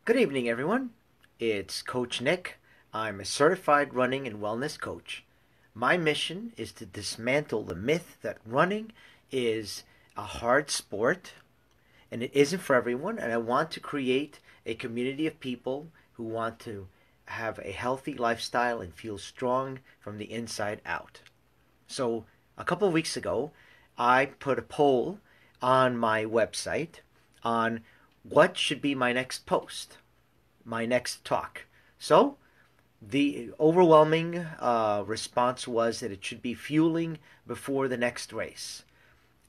Good evening, everyone. It's Coach Nick. I'm a certified running and wellness coach. My mission is to dismantle the myth that running is a hard sport and it isn't for everyone. And I want to create a community of people who want to have a healthy lifestyle and feel strong from the inside out. So, a couple of weeks ago, I put a poll on my website on what should be my next post, my next talk. So, the overwhelming response was that it should be fueling before the next race.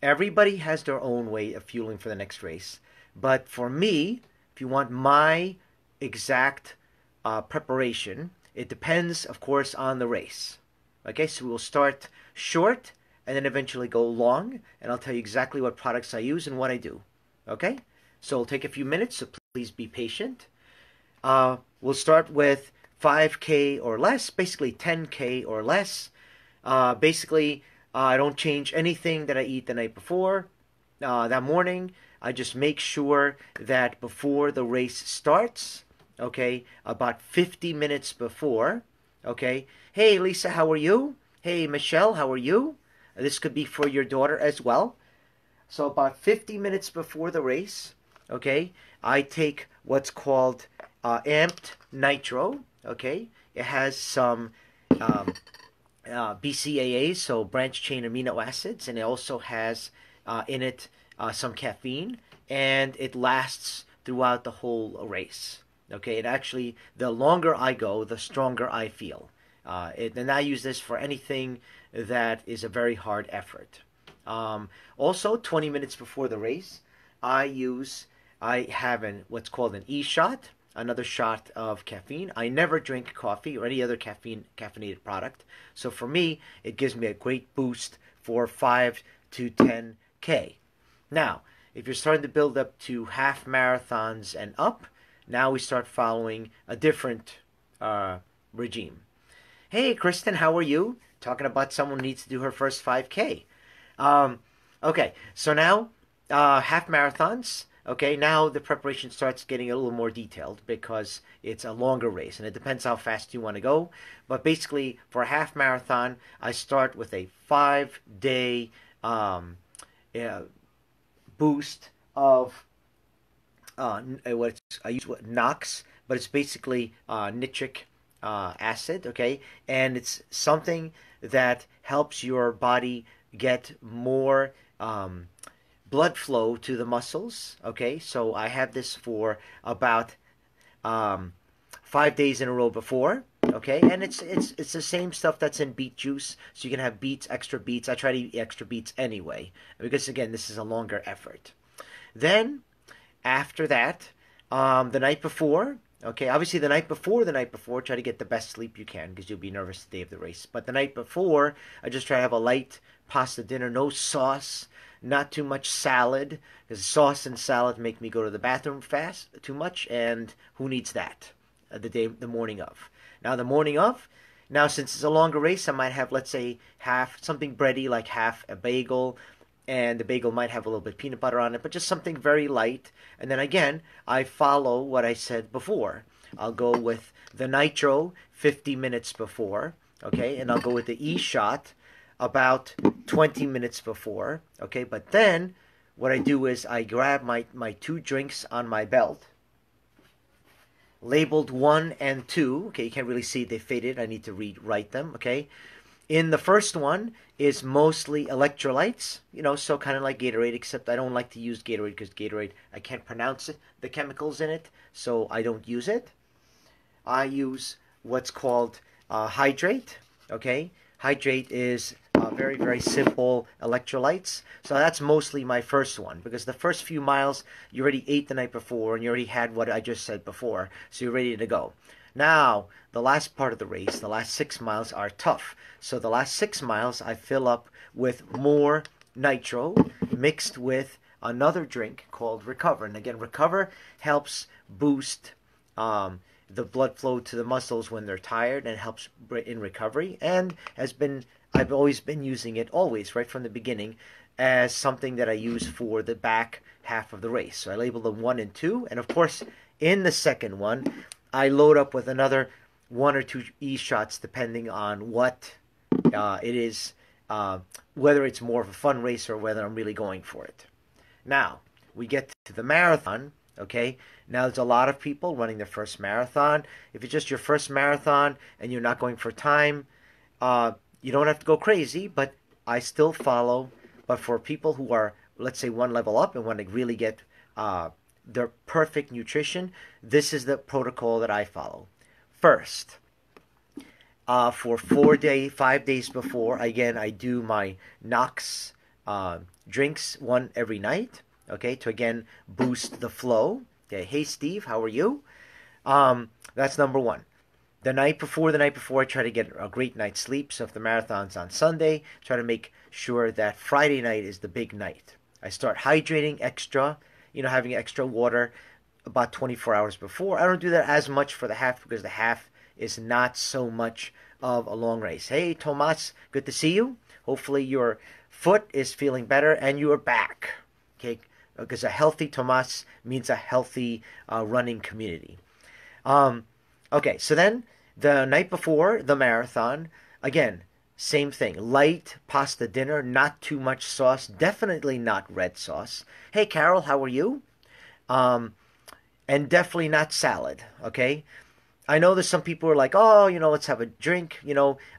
Everybody has their own way of fueling for the next race. But for me, if you want my exact preparation, it depends, of course, on the race. Okay, so we'll start short and then eventually go long, and I'll tell you exactly what products I use and what I do. Okay, so it'll take a few minutes, so please be patient. We'll start with 5K or less, basically 10K or less. I don't change anything that I eat the night before. That morning, I just make sure that before the race starts, okay, about 50 minutes before, okay, hey Lisa, how are you? Hey Michelle, how are you? This could be for your daughter as well. So about 50 minutes before the race, okay, I take what's called amped nitro, okay. It has some BCAAs, so branched chain amino acids, and it also has in it some caffeine, and it lasts throughout the whole race. Okay, it actually, the longer I go, the stronger I feel. And I use this for anything that is a very hard effort. Also, 20 minutes before the race, I have what's called an e-shot, another shot of caffeine. I never drink coffee or any other caffeinated product. So for me, it gives me a great boost for 5 to 10K. Now, if you're starting to build up to half marathons and up, now we start following a different regime. Hey, Kristen, how are you? Talking about someone who needs to do her first 5K. Okay, so now half marathons. Okay, now the preparation starts getting a little more detailed because it's a longer race, and it depends how fast you want to go. But basically, for a half marathon, I start with a 5-day boost of I use NOx, but it's basically nitric acid. Okay, and it's something that helps your body get more blood flow to the muscles. Okay, so I have this for about 5 days in a row before. Okay, and it's the same stuff that's in beet juice, so you can have beets, extra beets. I try to eat extra beets anyway because again, this is a longer effort. Then after that, the night before. Okay, obviously the night before, try to get the best sleep you can because you'll be nervous the day of the race. But the night before, I just try to have a light pasta dinner, no sauce, not too much salad, because sauce and salad make me go to the bathroom fast too much, and who needs that the morning of? Now the morning of, now since it's a longer race, I might have, let's say, half something bready, like half a bagel, and the bagel might have a little bit of peanut butter on it, but just something very light. And then again, I follow what I said before. I'll go with the nitro 50 minutes before, okay, and I'll go with the e-shot about 20 minutes before, okay. But then what I do is I grab my 2 drinks on my belt, labeled 1 and 2. Okay, you can't really see, they faded. I need to write them, okay. In the first one is mostly electrolytes, so kind of like Gatorade, except I don't like to use Gatorade because Gatorade, I can't pronounce it, the chemicals in it, so I don't use it. I use what's called Hydrate, okay? Hydrate is very, very simple electrolytes. So that's mostly my first one because the first few miles, you already ate the night before and you already had what I just said before, so you're ready to go. Now, the last part of the race, the last 6 miles are tough. So the last 6 miles I fill up with more nitro mixed with another drink called Recover. And again, Recover helps boost the blood flow to the muscles when they're tired and helps in recovery, and I've always been using it, always, right from the beginning, as something that I use for the back half of the race. So I label them 1 and 2. And of course, in the second one, I load up with another 1 or 2 e-shots depending on what it is, whether it's more of a fun race or whether I'm really going for it. Now, we get to the marathon, okay? Now, there's a lot of people running their first marathon. If it's just your first marathon and you're not going for time, you don't have to go crazy, but I still follow. But for people who are, let's say, one level up and want to really get their perfect nutrition, this is the protocol that I follow. First, for 5 days before, again, I do my Knox drinks, one every night, okay, to again boost the flow. Okay, hey Steve, how are you? That's number one. The night before, I try to get a great night's sleep. So if the marathon's on Sunday, try to make sure that Friday night is the big night. I start hydrating extra, having extra water about 24 hours before. I don't do that as much for the half because the half is not so much of a long race. Hey, Tomas, good to see you. Hopefully your foot is feeling better and you are back. Okay, because a healthy Tomas means a healthy running community. Okay, so then the night before the marathon, again, same thing. Light pasta dinner, not too much sauce, definitely not red sauce. Hey, Carol, how are you? And definitely not salad, okay? I know there's some people who are like, oh, let's have a drink.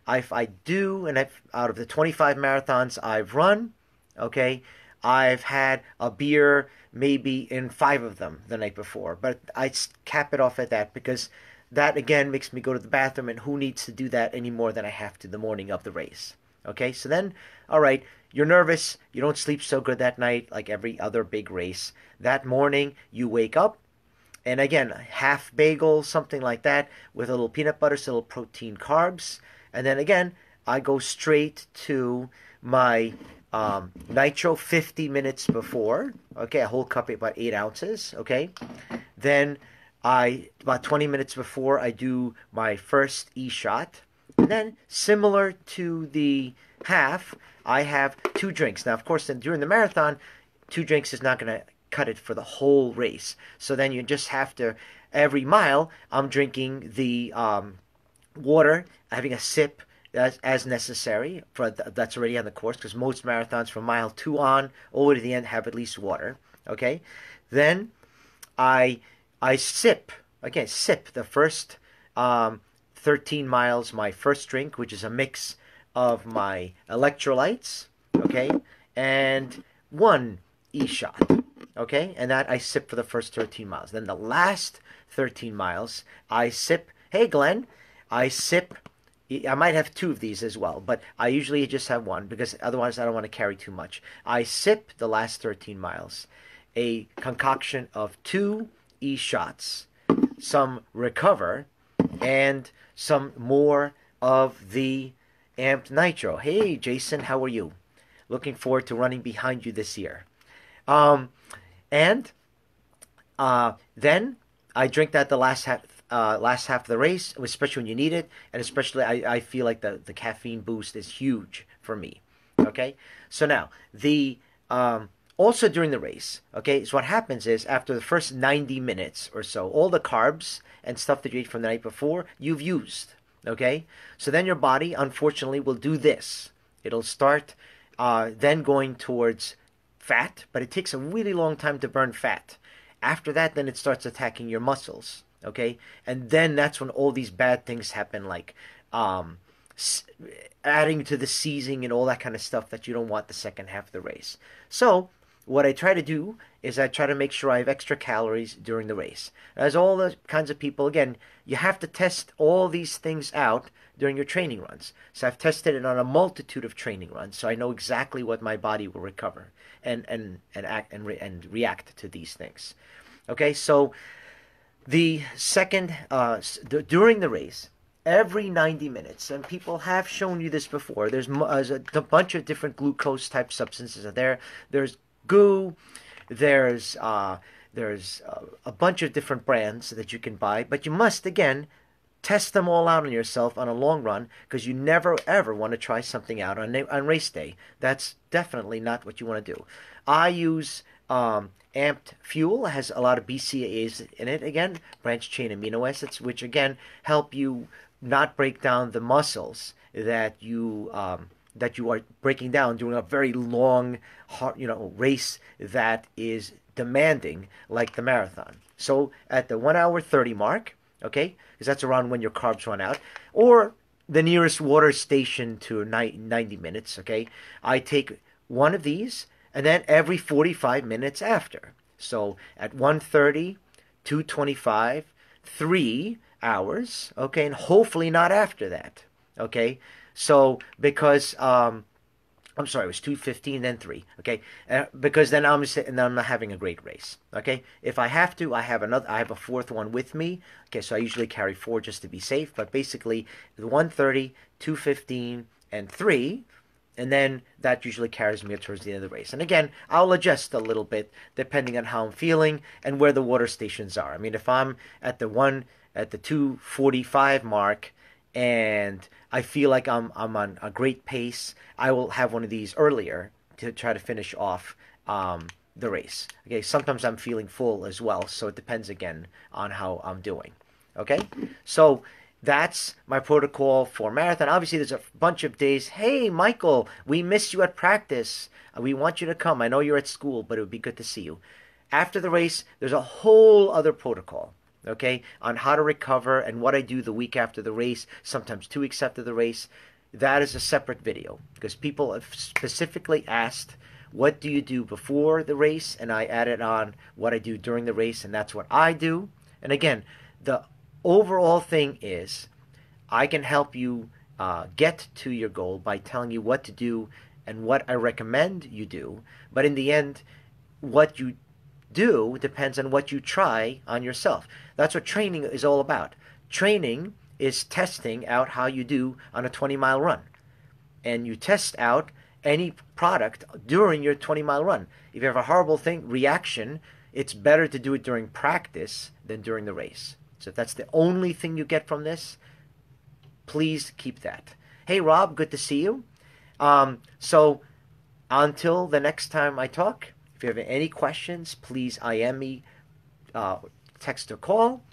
I do, and out of the 25 marathons I've run, okay, I've had a beer maybe in 5 of them the night before. But I cap it off at that because that, again, makes me go to the bathroom, and who needs to do that any more than I have to the morning of the race? Okay, so then, all right, you're nervous. You don't sleep so good that night like every other big race. That morning, you wake up, and again, half bagel, something like that, with a little peanut butter, so a little protein carbs. And then again, I go straight to my nitro 50 minutes before. Okay, a whole cup, about 8 ounces. Okay, then about 20 minutes before, I do my first e-shot. And then, similar to the half, I have 2 drinks. Now, of course, then during the marathon, 2 drinks is not going to cut it for the whole race. So then you just have to, every mile, I'm drinking the water, having a sip as necessary. That's already on the course, because most marathons from mile 2 on, all the way to the end, have at least water. Okay? Then I sip the first 13 miles, my first drink, which is a mix of my electrolytes, okay, and 1 e-shot, okay, and that I sip for the first 13 miles. Then the last 13 miles, I sip, hey Glenn, I might have 2 of these as well, but I usually just have 1 because otherwise I don't want to carry too much. I sip the last 13 miles, a concoction of 2 e-shots, some recover, and some more of the amped nitro. Hey, Jason, how are you? Looking forward to running behind you this year. And then I drink that the last half of the race, especially when you need it, and especially I feel like the caffeine boost is huge for me. Okay, so now the also during the race, okay, so what happens is after the first 90 minutes or so, all the carbs and stuff that you ate from the night before, you've used, okay? So then your body, unfortunately, will do this. It'll start then going towards fat, but it takes a really long time to burn fat. After that, then it starts attacking your muscles, okay? And then that's when all these bad things happen, like adding to the seizing and all that kind of stuff that you don't want the second half of the race. So what I try to do is I try to make sure I have extra calories during the race. As all the kinds of people, again, you have to test all these things out during your training runs. So I've tested it on a multitude of training runs, so I know exactly what my body will recover and act and react to these things. Okay, so the second during the race, every 90 minutes, and people have shown you this before, there's a bunch of different glucose type substances out there. There's goo, there's a bunch of different brands that you can buy, but you must, again, test them all out on yourself on a long run, because you never ever want to try something out on race day. That's definitely not what you want to do. I use Amped Fuel. It has a lot of BCAAs in it. Again, branched chain amino acids, which again help you not break down the muscles that you are breaking down during a very long, race that is demanding, like the marathon. So at the 1 hour 30 mark, okay, because that's around when your carbs run out, or the nearest water station to 90 minutes, okay, I take one of these, and then every 45 minutes after. So at 1:30, 2:25, 3 hours, okay, and hopefully not after that, okay. So because I'm sorry, it was 2:15, then 3. Okay, because then I'm not having a great race. Okay, if I have to, I have a fourth one with me. Okay, so I usually carry 4 just to be safe. But basically, 1:30, 2:15, and 3, and then that usually carries me towards the end of the race. And again, I'll adjust a little bit depending on how I'm feeling and where the water stations are. I mean, if I'm at the 2:45 mark, and I feel like I'm on a great pace, I will have one of these earlier to try to finish off the race. Okay, sometimes I'm feeling full as well, so it depends again on how I'm doing. Okay, so that's my protocol for marathon. Obviously, there's a bunch of days. Hey, Michael, we missed you at practice. We want you to come. I know you're at school, but it would be good to see you. After the race, there's a whole other protocol, okay, on how to recover and what I do the week after the race, sometimes 2 weeks after the race. That is a separate video, because people have specifically asked, what do you do before the race? And I added on what I do during the race, and that's what I do. And again, the overall thing is I can help you get to your goal by telling you what to do and what I recommend you do. But in the end, what you do depends on what you try on yourself. That's what training is all about. Training is testing out how you do on a 20-mile run. And you test out any product during your 20-mile run. If you have a horrible reaction, it's better to do it during practice than during the race. So if that's the only thing you get from this, please keep that. Hey, Rob, good to see you. So until the next time I talk, if you have any questions, please IM me, text or call.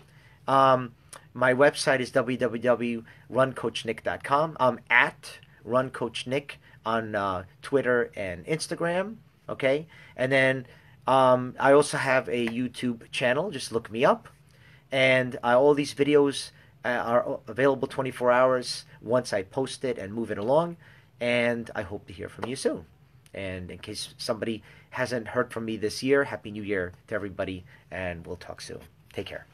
My website is www.runcoachnick.com. I'm at runcoachnick on Twitter and Instagram. Okay, and then I also have a YouTube channel. Just look me up, and all these videos are available 24 hours once I post it and move it along. And I hope to hear from you soon. And in case somebody hasn't heard from me this year, Happy New Year to everybody, and we'll talk soon. Take care.